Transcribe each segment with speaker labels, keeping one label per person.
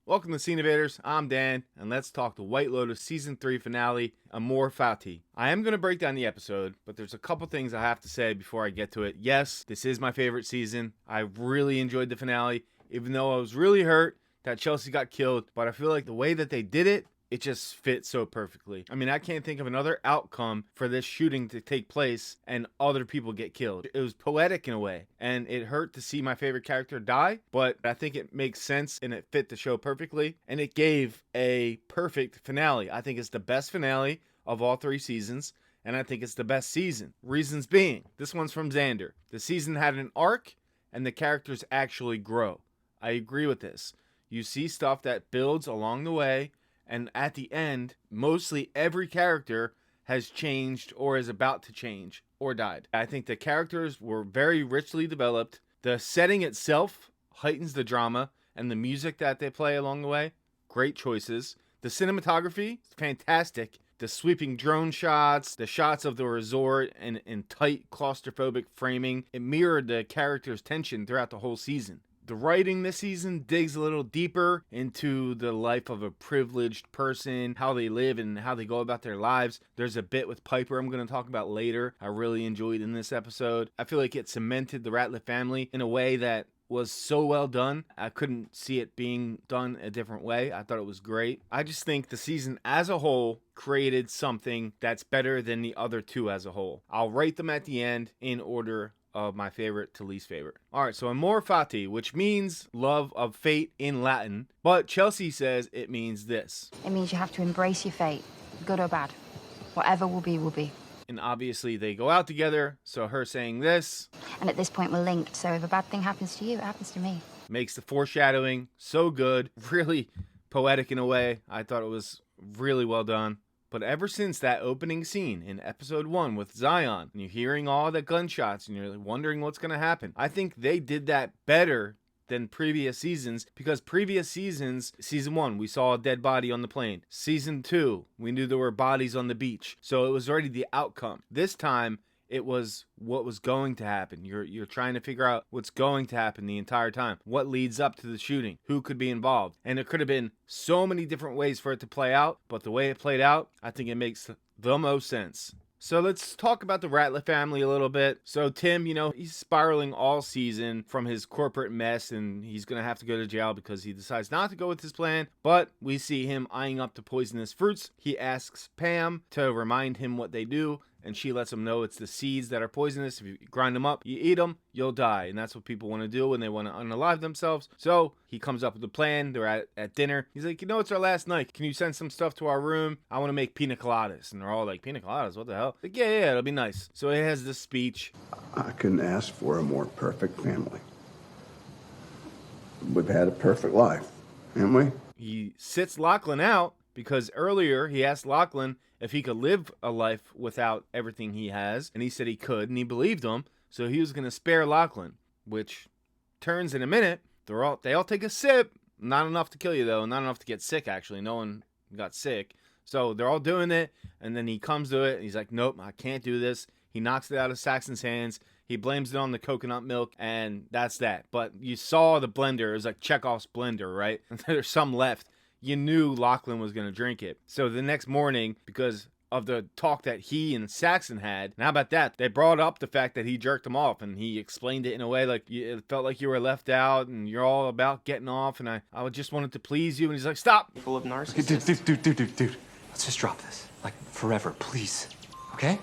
Speaker 1: Welcome to Scene Invaders. I'm Dan, and let's talk the White Lotus Season 3 finale, Amor Fati. I am going to break down the episode, but there's a couple things I have to say before I get to it. Yes, this is my favorite season. I really enjoyed the finale, even though I was really hurt that Chelsea got killed, but I feel like the way that they did it, it just fits so perfectly. I mean, I can't think of another outcome for this shooting to take place and other people get killed. It was poetic in a way, and it hurt to see my favorite character die, but I think it makes sense and it fit the show perfectly, and it gave a perfect finale. I think it's the best finale of all 3 seasons, and I think it's the best season. Reasons being, this one's from Xander. The season had an arc, and the characters actually grow. I agree with this. You see stuff that builds along the way, and at the end, mostly every character has changed or is about to change or died. I think the characters were very richly developed. The setting itself heightens the drama, and the music that they play along the way, great choices. The cinematography, fantastic. The sweeping drone shots, the shots of the resort, and in tight claustrophobic framing, it mirrored the characters' tension throughout the whole season. The writing this season digs a little deeper into the life of a privileged person, how they live and how they go about their lives. There's a bit with Piper I'm going to talk about later I really enjoyed in this episode. I feel like it cemented the Ratliff family in a way that was so well done. I couldn't see it being done a different way. I thought it was great. I just think the season as a whole created something that's better than the other 2 as a whole. I'll rate them at the end in order of my favorite to least favorite. Alright, so Amor Fati, which means love of fate in Latin, but Chelsea says it means this.
Speaker 2: It means you have to embrace your fate, good or bad. Whatever will be, will be.
Speaker 1: And obviously they go out together, so her saying this.
Speaker 2: And at this point we're linked, so if a bad thing happens to you, it happens to me.
Speaker 1: Makes the foreshadowing so good, really poetic in a way. I thought it was really well done. But ever since that opening scene in episode 1 with Zion, and you're hearing all the gunshots and you're wondering what's going to happen, I think they did that better than previous seasons, because previous seasons, season 1, we saw a dead body on the plane. Season 2, we knew there were bodies on the beach. So it was already the outcome. This time, it was what was going to happen. You're trying to figure out what's going to happen the entire time. What leads up to the shooting? Who could be involved? And there could have been so many different ways for it to play out, but the way it played out, I think it makes the most sense. So let's talk about the Ratliff family a little bit. So Tim, he's spiraling all season from his corporate mess, and he's going to have to go to jail because he decides not to go with his plan. But we see him eyeing up the poisonous fruits. He asks Pam to remind him what they do, and she lets him know it's the seeds that are poisonous. If you grind them up, you eat them, you'll die. And that's what people want to do when they want to unalive themselves. So he comes up with a plan. They're at dinner. He's like, it's our last night. Can you send some stuff to our room? I want to make pina coladas. And they're all like, pina coladas? What the hell? Like, yeah, it'll be nice. So he has this speech.
Speaker 3: I couldn't ask for a more perfect family. We've had a perfect life, haven't we?
Speaker 1: He sits Lachlan out because earlier he asked Lachlan if he could live a life without everything he has, and he said he could, and he believed him, so he was going to spare Lachlan, which turns in a minute. They all take a sip, not enough to kill you though, not enough to get sick actually, no one got sick, so they're all doing it, and then he comes to it, and he's like, nope, I can't do this. He knocks it out of Saxon's hands, he blames it on the coconut milk, and that's that. But you saw the blender, it was like Chekhov's blender, right? And there's some left. You knew Lachlan was going to drink it. So the next morning, because of the talk that he and Saxon had, and how about that? They brought up the fact that he jerked him off, and he explained it in a way like it felt like you were left out, and you're all about getting off, and I just wanted to please you. And he's like, stop!
Speaker 4: Full of narcissists.
Speaker 5: Okay, dude. Let's just drop this. Like, forever, please. Okay?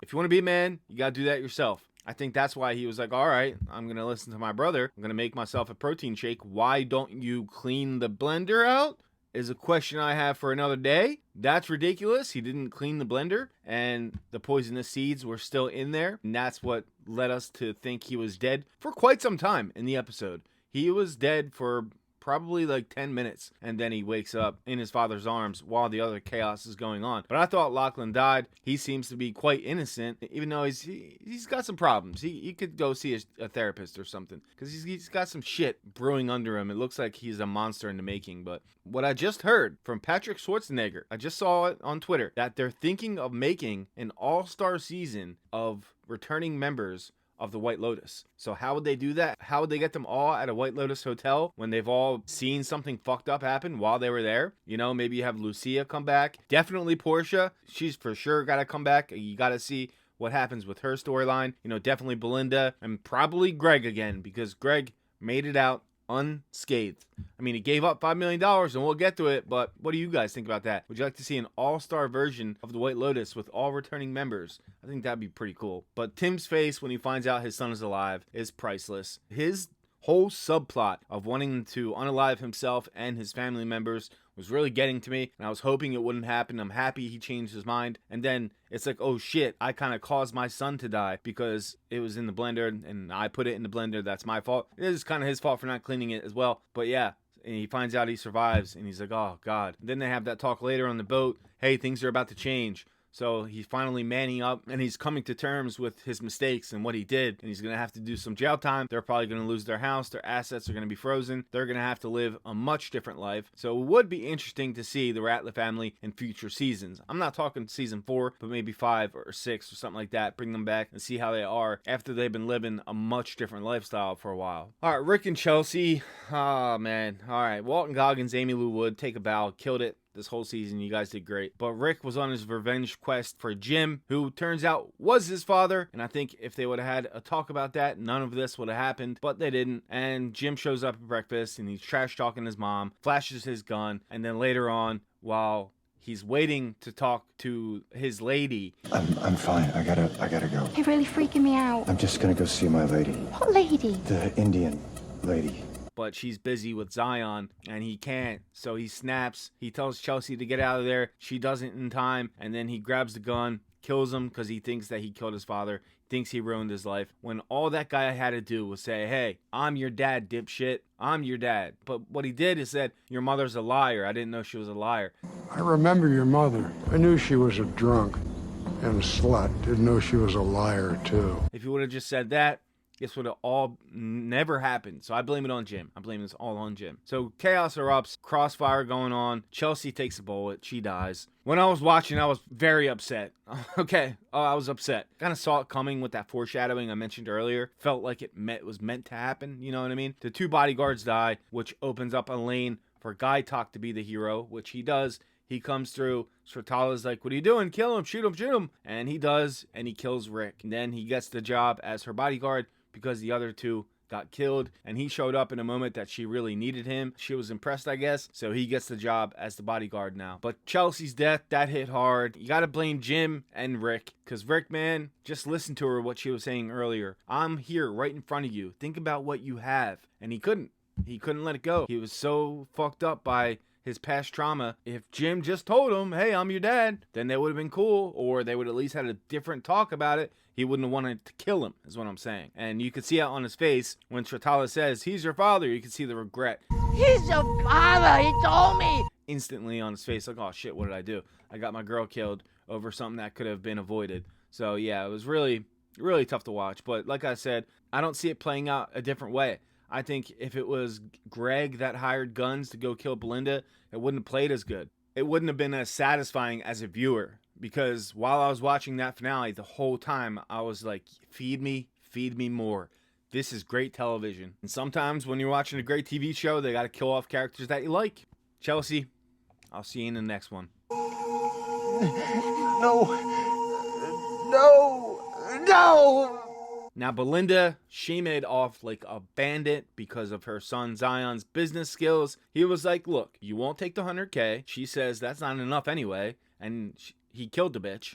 Speaker 1: If you want to be a man, you got to do that yourself. I think that's why he was like, all right, I'm going to listen to my brother. I'm going to make myself a protein shake. Why don't you clean the blender out? Is a question I have for another day. That's ridiculous. He didn't clean the blender, and the poisonous seeds were still in there. And that's what led us to think he was dead for quite some time in the episode. He was dead for probably like 10 minutes, and then he wakes up in his father's arms while the other chaos is going on. But I thought Lachlan died. He seems to be quite innocent, even though he's got some problems. He could go see a therapist or something, because he's got some shit brewing under him. It looks like he's a monster in the making. But what I just heard from Patrick Schwarzenegger, I just saw it on Twitter, that they're thinking of making an all-star season of returning members of the White Lotus. So how would they do that? How would they get them all at a White Lotus hotel when they've all seen something fucked up happen while they were there? You know, maybe you have Lucia come back. Definitely Portia. She's for sure got to come back. You got to see what happens with her storyline. You know, definitely Belinda and probably Greg again, because Greg made it out unscathed. I mean, he gave up $5 million, and we'll get to it, but what do you guys think about that? Would you like to see an all-star version of the White Lotus with all returning members? I think that'd be pretty cool. But Tim's face when he finds out his son is alive is priceless. His whole subplot of wanting to unalive himself and his family members was really getting to me, and I was hoping it wouldn't happen. I'm happy he changed his mind. And then it's like, oh shit, I kind of caused my son to die because it was in the blender and I put it in the blender. That's my fault. It is kind of his fault for not cleaning it as well. But yeah, and he finds out he survives and he's like, oh God. And then they have that talk later on the boat. Hey, things are about to change. So he's finally manning up and he's coming to terms with his mistakes and what he did. And he's going to have to do some jail time. They're probably going to lose their house. Their assets are going to be frozen. They're going to have to live a much different life. So it would be interesting to see the Ratliff family in future seasons. I'm not talking season 4, but maybe 5 or 6 or something like that. Bring them back and see how they are after they've been living a much different lifestyle for a while. All right, Rick and Chelsea. Oh, man. All right, Walton Goggins, Amy Lou Wood, take a bow. Killed it. This whole season, you guys did great. But Rick was on his revenge quest for Jim, who turns out was his father. And I think if they would have had a talk about that, none of this would have happened. But they didn't. And Jim shows up at breakfast and he's trash talking his mom, flashes his gun. And then later on, while he's waiting to talk to his lady.
Speaker 4: I'm fine. I gotta go.
Speaker 2: You're really freaking me out.
Speaker 4: I'm just gonna go see my lady.
Speaker 2: What lady?
Speaker 4: The Indian lady.
Speaker 1: But she's busy with Zion and he can't. So he snaps. He tells Chelsea to get out of there. She doesn't in time. And then he grabs the gun, kills him because he thinks that he killed his father. Thinks he ruined his life. When all that guy had to do was say, hey, I'm your dad, dipshit. I'm your dad. But what he did is said, your mother's a liar. I didn't know she was a liar.
Speaker 6: I remember your mother. I knew she was a drunk and a slut. Didn't know she was a liar, too.
Speaker 1: If he would have just said that, this would have all never happened. So I blame it on Jim. I blame this all on Jim. So chaos erupts, crossfire going on. Chelsea takes a bullet. She dies. When I was watching, I was very upset. Okay, I was upset. Kind of saw it coming with that foreshadowing I mentioned earlier. Felt like it was meant to happen. You know what I mean? The 2 bodyguards die, which opens up a lane for Guy Talk to be the hero, which he does. He comes through. Srtala's like, what are you doing? Kill him, shoot him, shoot him. And he does, and he kills Rick. And then he gets the job as her bodyguard, because the other 2 got killed and he showed up in a moment that she really needed him. She was impressed, I guess. So he gets the job as the bodyguard now. But Chelsea's death, that hit hard. You got to blame Jim and Rick, because Rick, man, just listen to her, what she was saying earlier. I'm here right in front of you. Think about what you have. And he couldn't. He couldn't let it go. He was so fucked up by his past trauma. If Jim just told him, hey, I'm your dad, then they would have been cool, or they would at least had a different talk about it. He wouldn't have wanted to kill him, is what I'm saying. And you could see it on his face when Srtala says, he's your father. You can see the regret.
Speaker 7: He's your father, he told me.
Speaker 1: Instantly on his face, like, oh shit, what did I do? I got my girl killed over something that could have been avoided. So yeah, it was really, really tough to watch. But like I said, I don't see it playing out a different way. I think if it was Greg that hired guns to go kill Belinda, it wouldn't have played as good. It wouldn't have been as satisfying as a viewer. Because while I was watching that finale, the whole time I was like, feed me more. This is great television. And sometimes when you're watching a great TV show, they got to kill off characters that you like. Chelsea, I'll see you in the next one.
Speaker 7: No.
Speaker 1: Now, Belinda, she made off like a bandit because of her son Zion's business skills. He was like, look, you won't take the 100K. She says that's not enough anyway. And he killed the bitch.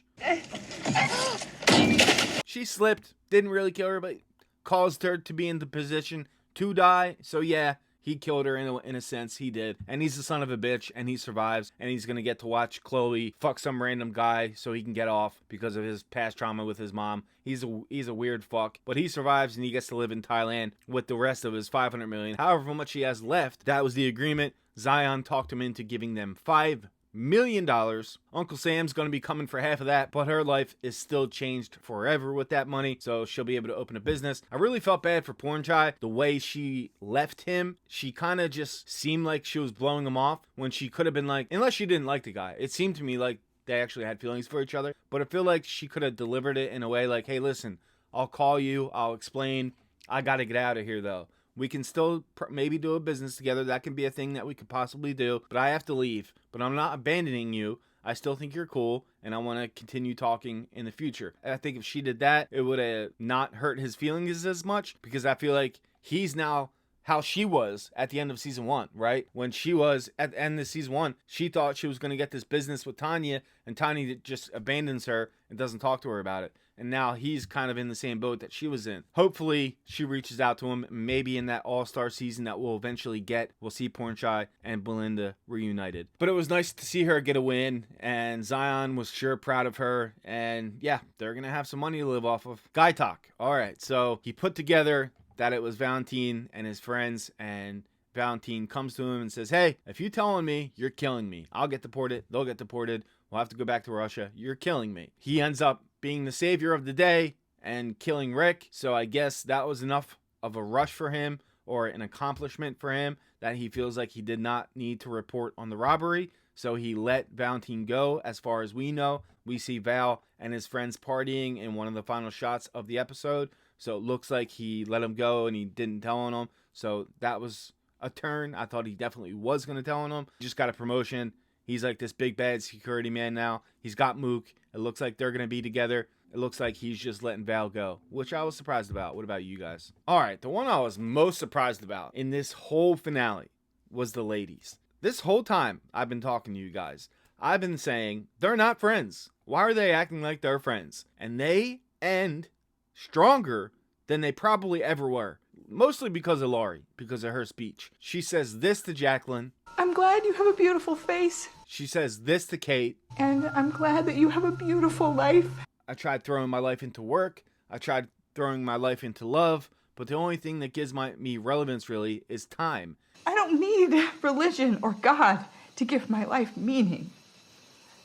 Speaker 1: She slipped. Didn't really kill her, but caused her to be in the position to die. So yeah, he killed her in a sense. He did. And he's the son of a bitch, and he survives. And he's going to get to watch Chloe fuck some random guy so he can get off because of his past trauma with his mom. He's a weird fuck. But he survives, and he gets to live in Thailand with the rest of his $500 million. However much he has left, that was the agreement. Zion talked him into giving them $5 million. Uncle Sam's gonna be coming for half of that, but her life is still changed forever with that money, so she'll be able to open a business. I really felt bad for Porn Chai. The way she left him, she kind of just seemed like she was blowing him off when she could have been like, unless she didn't like the guy, it seemed to me like they actually had feelings for each other. But I feel like she could have delivered it in a way like, hey, listen, I'll call you. I'll explain. I got to get out of here, though. We can still maybe do a business together. That can be a thing that we could possibly do. But I have to leave. But I'm not abandoning you. I still think you're cool, and I want to continue talking in the future. And I think if she did that, it would have not hurt his feelings as much, because I feel like he's now how she was at the end of season 1, right? When she was at the end of season 1, she thought she was going to get this business with Tanya, and Tanya just abandons her and doesn't talk to her about it. And now he's kind of in the same boat that she was in. Hopefully, she reaches out to him. Maybe in that all-star season that we'll eventually get, we'll see Pornchai and Belinda reunited. But it was nice to see her get a win, and Zion was sure proud of her. And yeah, they're going to have some money to live off of. Guy talk. All right, so he put together that it was Valentine and his friends, and Valentine comes to him and says, hey, if you tell on me, you're killing me. I'll get deported. They'll get deported. We'll have to go back to Russia. You're killing me. He ends up being the savior of the day and killing Rick. So I guess that was enough of a rush for him, or an accomplishment for him, that he feels like he did not need to report on the robbery. So he let Valentine go. As far as we know, we see Val and his friends partying in one of the final shots of the episode. So it looks like he let him go and he didn't tell on him. So that was a turn. I thought he definitely was going to tell on him. He just got a promotion. He's like this big bad security man now. He's got Mook. It looks like they're going to be together. It looks like he's just letting Val go, which I was surprised about. What about you guys? All right, the one I was most surprised about in this whole finale was the ladies. This whole time I've been talking to you guys, I've been saying they're not friends. Why are they acting like they're friends? And they end stronger than they probably ever were. Mostly because of Laurie, because of her speech. She says this to Jacqueline.
Speaker 8: I'm glad you have a beautiful face.
Speaker 1: She says this to Kate.
Speaker 8: And I'm glad that you have a beautiful life.
Speaker 1: I tried throwing my life into work. I tried throwing my life into love. But the only thing that gives me relevance really is time.
Speaker 8: I don't need religion or God to give my life meaning.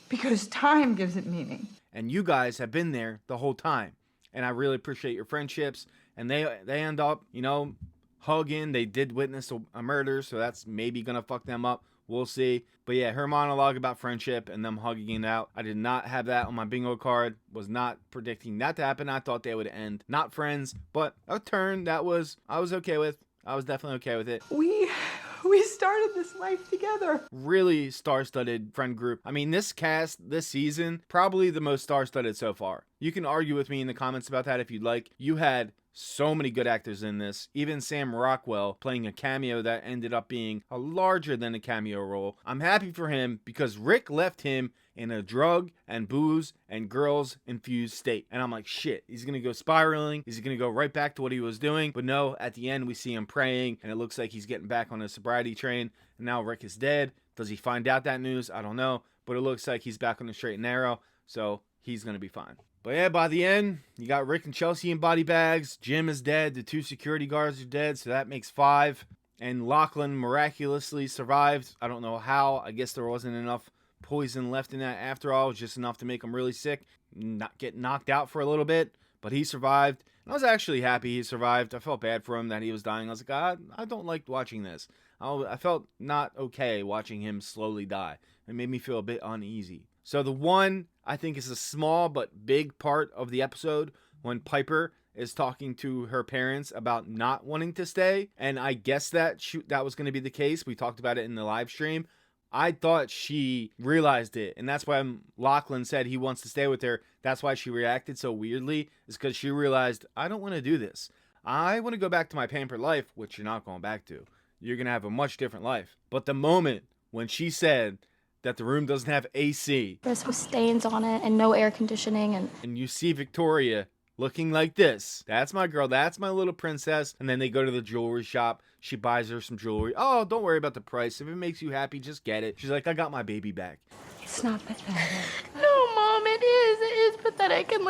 Speaker 8: Because time gives it meaning.
Speaker 1: And you guys have been there the whole time. And I really appreciate your friendships. And they end up, hugging. They did witness a murder, so that's maybe going to fuck them up. We'll see. But yeah, her monologue about friendship and them hugging it out, I did not have that on my bingo card. Was not predicting that to happen. I thought they would end not friends, but a turn that I was okay with. I was definitely okay with it.
Speaker 8: We started this life together.
Speaker 1: Really star-studded friend group. I mean, this cast, this season, probably the most star-studded so far. You can argue with me in the comments about that if you'd like. You had so many good actors in this. Even Sam Rockwell playing a cameo that ended up being a larger than a cameo role. I'm happy for him because Rick left him in a drug and booze and girls infused state. And I'm like, shit, he's going to go spiraling. He's going to go right back to what he was doing. But no, at the end we see him praying and it looks like he's getting back on a sobriety train. And now Rick is dead. Does he find out that news? I don't know. But it looks like he's back on the straight and narrow. So he's going to be fine. But yeah, by the end, you got Rick and Chelsea in body bags. Jim is dead. The 2 security guards are dead, so that makes 5. And Lachlan miraculously survived. I don't know how. I guess there wasn't enough poison left in that after all. It was just enough to make him really sick, not get knocked out for a little bit. But he survived. And I was actually happy he survived. I felt bad for him that he was dying. I was like, I don't like watching this. I felt not okay watching him slowly die. It made me feel a bit uneasy. So the one I think is a small but big part of the episode when Piper is talking to her parents about not wanting to stay. And I guess that was going to be the case. We talked about it in the live stream. I thought she realized it. And that's why Lachlan said he wants to stay with her. That's why she reacted so weirdly, is because she realized, I don't want to do this. I want to go back to my pampered life, which you're not going back to. You're going to have a much different life. But the moment when she said that the room doesn't have AC.
Speaker 9: This with stains on it and no air conditioning.
Speaker 1: And you see Victoria looking like this. That's my girl. That's my little princess. And then they go to the jewelry shop. She buys her some jewelry. Oh, don't worry about the price. If it makes you happy, just get it. She's like, I got my baby back.
Speaker 9: It's not pathetic. No, Mom, it is. It is pathetic. And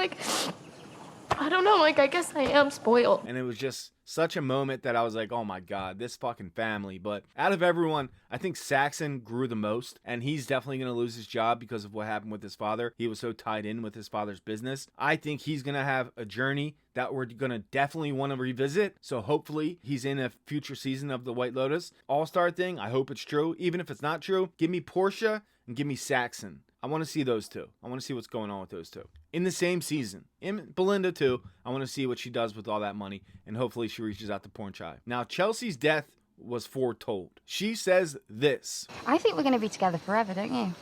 Speaker 9: I don't know, I guess I am spoiled.
Speaker 1: And it was just such a moment that I was like, oh my God, this fucking family. But out of everyone, I think Saxon grew the most. And he's definitely going to lose his job because of what happened with his father. He was so tied in with his father's business. I think he's going to have a journey that we're going to definitely want to revisit. So hopefully he's in a future season of the White Lotus All-Star thing. I hope it's true. Even if it's not true, give me Portia and give me Saxon. I want to see those two. I want to see what's going on with those two. In the same season. In Belinda, too. I want to see what she does with all that money. And hopefully she reaches out to Porn Chai. Now, Chelsea's death was foretold. She says this.
Speaker 2: I think we're going to be together forever, don't you?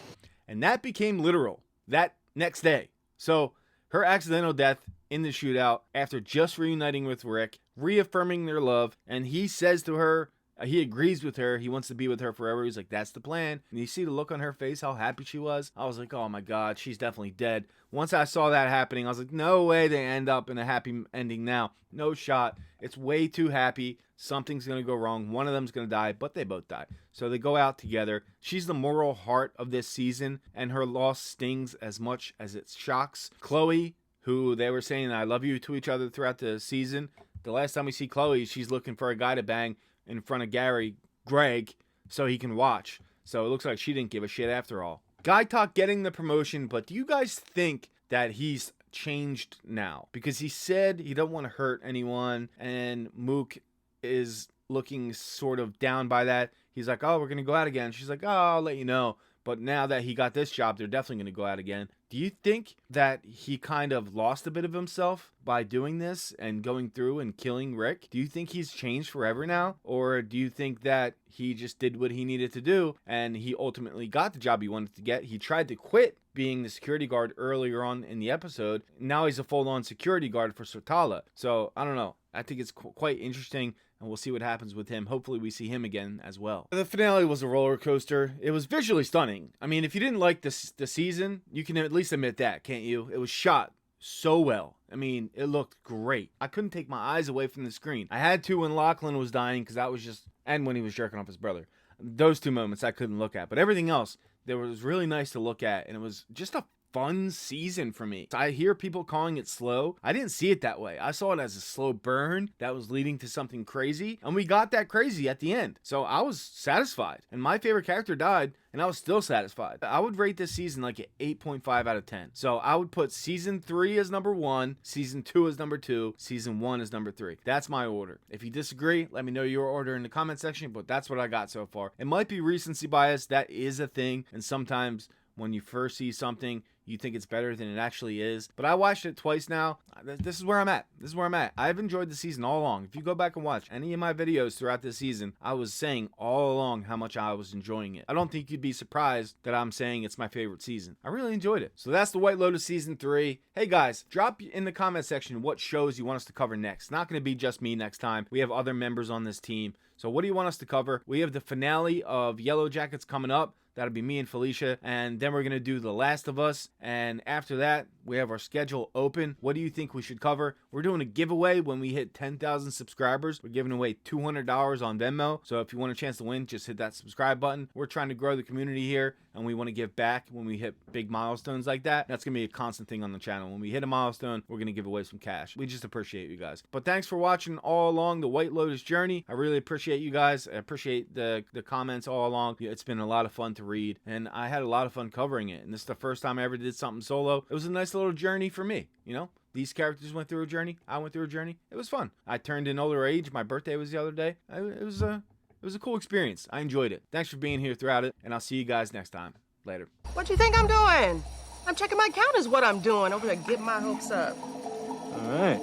Speaker 1: And that became literal that next day. So her accidental death in the shootout after just reuniting with Rick, reaffirming their love, and he says to her, he agrees with her, he wants to be with her forever. He's like, that's the plan. And you see the look on her face, how happy she was. I was like, oh my God, she's definitely dead. Once I saw that happening, I was like, no way they end up in a happy ending now. No shot. It's way too happy. Something's going to go wrong. One of them's going to die, but they both die. So they go out together. She's the moral heart of this season, and her loss stings as much as it shocks. Chloe, who they were saying I love you to each other throughout the season. The last time we see Chloe, she's looking for a guy to bang in front of Greg, so he can watch. So it looks like she didn't give a shit after all. Guy Talk getting the promotion, but do you guys think that he's changed now? Because he said he don't want to hurt anyone, and Mook is looking sort of down by that. He's like, oh, we're going to go out again. She's like, oh, I'll let you know. But now that he got this job, they're definitely going to go out again. Do you think that he kind of lost a bit of himself by doing this and going through and killing Rick? Do you think he's changed forever now? Or do you think that he just did what he needed to do and he ultimately got the job he wanted to get? He tried to quit being the security guard earlier on in the episode. Now he's a full-on security guard for Sotala. So, I don't know. I think it's quite interesting, and we'll see what happens with him. Hopefully we see him again as well. The finale was a roller coaster. It was visually stunning. I mean, if you didn't like the season, you can at least admit that, can't you? It was shot so well. I mean, it looked great. I couldn't take my eyes away from the screen. I had to when Lachlan was dying, because that was just... And when he was jerking off his brother. Those two moments I couldn't look at. But everything else, there was really nice to look at, and it was just a fun season for me. I hear people calling it slow. I didn't see it that way. I saw it as a slow burn that was leading to something crazy, and we got that crazy at the end. So I was satisfied, and my favorite character died, and I was still satisfied. I would rate this season like an 8.5 out of 10. So I would put season 3 as number 1, season 2 as number 2, season 1 as number 3. That's my order. If you disagree, let me know your order in the comment section, but that's what I got so far. It might be recency bias. That is a thing, and sometimes when you first see something, you think it's better than it actually is. But I watched it twice now. This is where I'm at. I've enjoyed the season all along. If you go back and watch any of my videos throughout this season, I was saying all along how much I was enjoying it. I don't think you'd be surprised that I'm saying it's my favorite season. I really enjoyed it. So that's the White Lotus season 3. Hey guys, drop in the comment section what shows you want us to cover next. It's not going to be just me next time. We have other members on this team. So what do you want us to cover? We have the finale of Yellow Jackets coming up. That'll be me and Felicia. And then we're going to do The Last of Us. And after that, we have our schedule open. What do you think we should cover? We're doing a giveaway when we hit 10,000 subscribers. We're giving away $200 on Venmo. So if you want a chance to win, just hit that subscribe button. We're trying to grow the community here, and we want to give back when we hit big milestones like that. That's going to be a constant thing on the channel. When we hit a milestone, we're going to give away some cash. We just appreciate you guys. But thanks for watching all along the White Lotus journey. I really appreciate you guys. I appreciate the comments all along. It's been a lot of fun to read, and I had a lot of fun covering it. And this is the first time I ever did something solo. It was a nice little journey for me, you know? These characters went through a journey. I went through a journey. It was fun. I turned in older age. My birthday was the other day. It was a cool experience. I enjoyed it. Thanks for being here throughout it, and I'll see you guys next time. Later.
Speaker 7: What you think I'm doing? I'm checking my count is what I'm doing over there, getting my hopes up.
Speaker 5: All right.